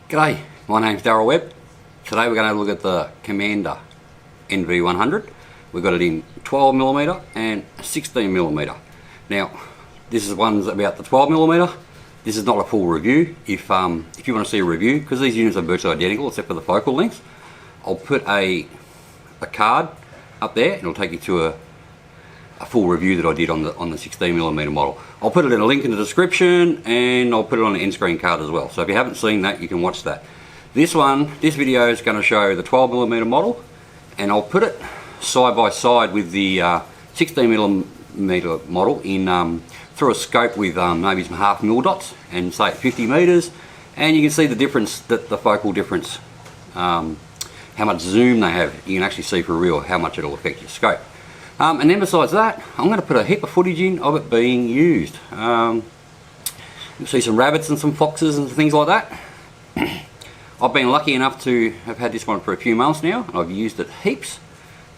G'day, my name's Darryl Webb. Today we're going to look at the Commander NV100. We've got it in 12mm and 16mm. Now, this is one's about the 12mm. This is not a full review. If you want to see a review, because these units are virtually identical except for the focal lengths, I'll put a card up there and it'll take you to a full review that I did on the 16mm model. I'll put it in a link in the description and I'll put it on an end screen card as well. So if you haven't seen that, you can watch that. This video is going to show the 12mm model, and I'll put it side by side with the 16mm model in through a scope with maybe some 1/2 mil dots and say 50 meters, and you can see the difference, that the focal difference, how much zoom they have. You can actually see for real how much it'll affect your scope. And then besides that, I'm going to put a heap of footage in of it being used. You'll see some rabbits and some foxes and things like that. I've been lucky enough to have had this one for a few months now, and I've used it heaps.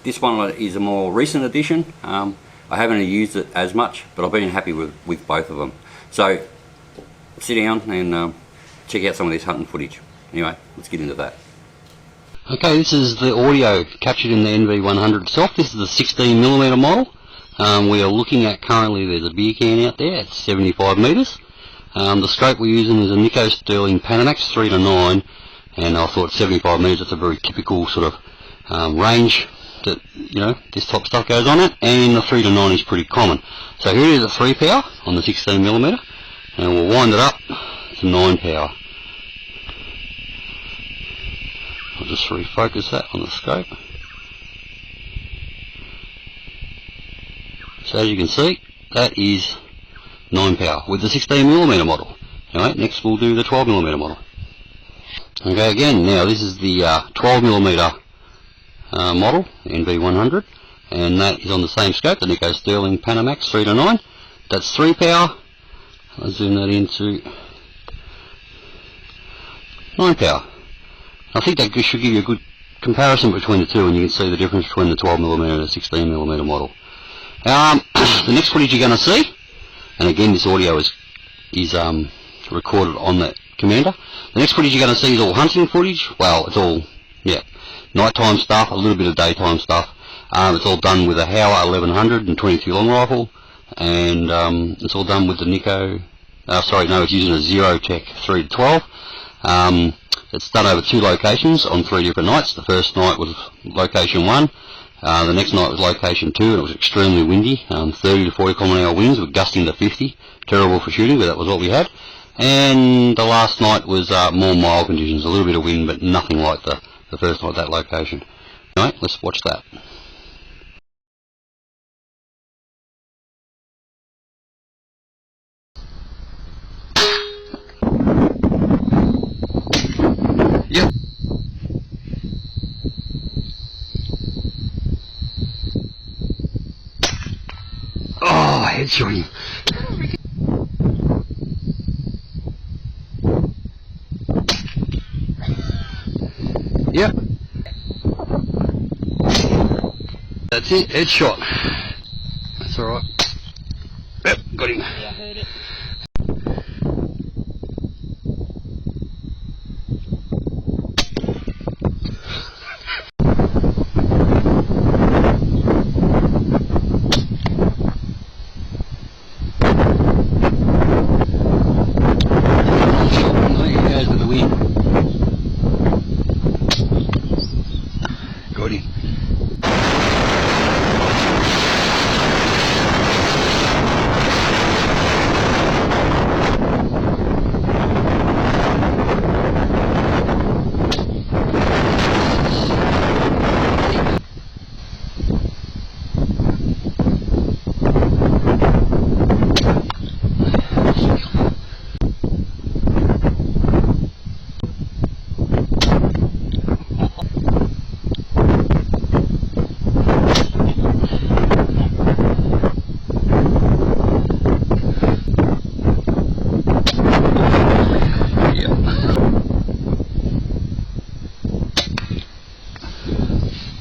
This one is a more recent addition. I haven't used it as much, but I've been happy with both of them. So sit down and check out some of this hunting footage. Anyway, let's get into that. Okay, this is the audio captured in the NV100 itself. This is the 16mm model. We are looking at currently, there's a beer can out there at 75 meters. The scope we're using is a Nikko Sterling Panamax 3:9, and I thought 75 meters, that's a very typical sort of range that, you know, this type of stuff goes on it, and the 3:9 is pretty common. So here it is at 3 power on the 16mm, and we'll wind it up to 9 power. I'll just refocus that on the scope. So as you can see, that is 9 power with the 16mm model. Alright, next we'll do the 12mm model. Okay, again, now this is the 12mm model, NV100, and that is on the same scope, the Nikko Sterling Panamax 3:9. That's 3 power. I'll zoom that into 9 power. I think that should give you a good comparison between the two, and you can see the difference between the 12mm and the 16mm model. The next footage you're going to see, and again this audio is recorded on the Commander. The next footage you're going to see is all hunting footage. Well, it's all, yeah, nighttime stuff, a little bit of daytime stuff. It's all done with a Hauer 1100 and 22 long rifle, and it's all done with the Nikko. Sorry, no, it's using a Zerotech 3-12. It's done over 2 locations on 3 different nights. The first night was location 1. The next night was location 2, and it was extremely windy. 30 to 40 km/h winds with gusting to 50. Terrible for shooting, but that was what we had. And the last night was more mild conditions, a little bit of wind, but nothing like the first night at that location. Alright, let's watch that. Yep. Oh, headshot him. Yep. That's it, headshot. That's alright. Yep, got him. Yeah, I heard it. Got him.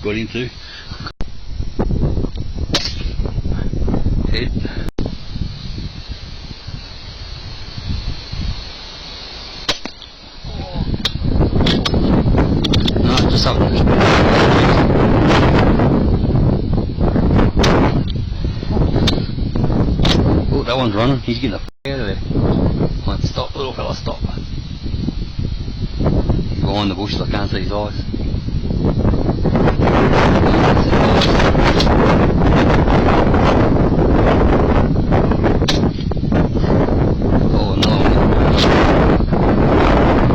Got him too. Head. something. Oh, that one's running. He's getting the f out of there. Right, stop, little fella, stop. He's behind the bushes. I can't see his eyes. Oh, another one.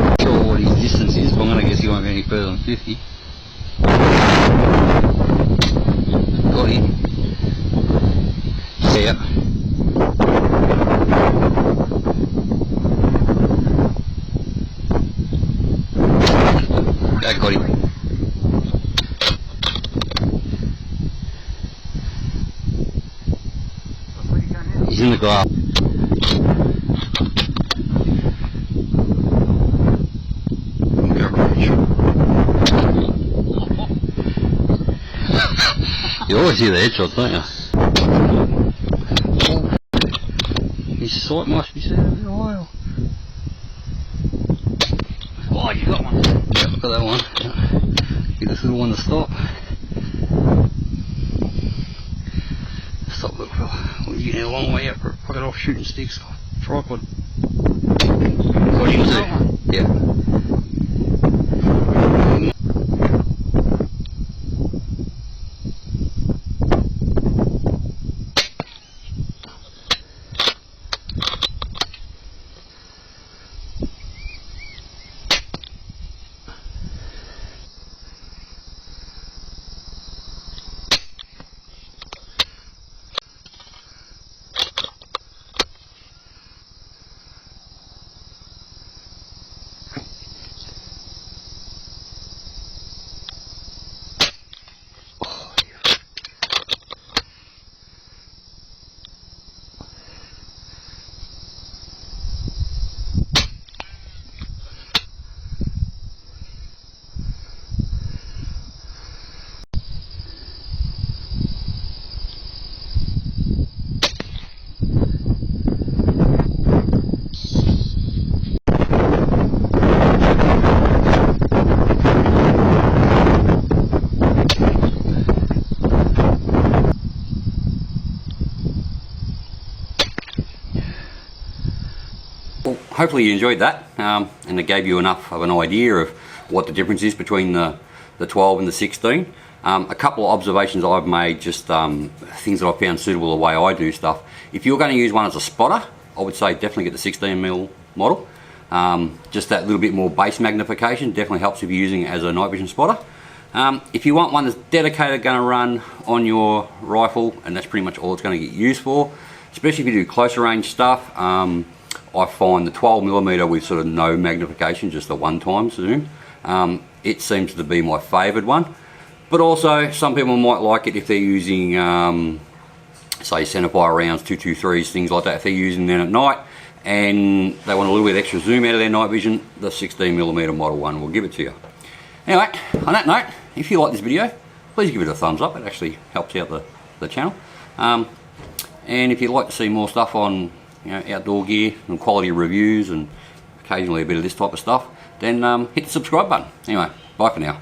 Not sure what his distance is, but I'm going to guess he won't be any further than 50. Got him. Yeah. I got him. He's in the grass. You always hear the headshots, don't you? His sight must be set a bit higher. Oh, you got one. Yeah, look at that one. Get this little one to stop. Stop, little fella. We're getting a long way out for a pocket off shooting sticks. Tripod. Got him too. Yeah. Well, hopefully you enjoyed that, and it gave you enough of an idea of what the difference is between the 12 and the 16. A couple of observations I've made, just things that I've found suitable the way I do stuff. If you're going to use one as a spotter, I would say definitely get the 16mm model. Just that little bit more base magnification definitely helps if you're using it as a night vision spotter. If you want one that's dedicated, going to run on your rifle, and that's pretty much all it's going to get used for, especially if you do closer range stuff, I find the 12mm with sort of no magnification, just the one-time zoom, it seems to be my favoured one. But also, some people might like it if they're using, say, centerfire rounds, 223s, things like that. If they're using them at night and they want a little bit extra zoom out of their night vision, the 16mm model one will give it to you. Anyway, on that note, if you like this video, please give it a thumbs up. It actually helps out the channel. And if you'd like to see more stuff on outdoor gear and quality reviews and occasionally a bit of this type of stuff, then hit the subscribe button. Anyway, bye for now.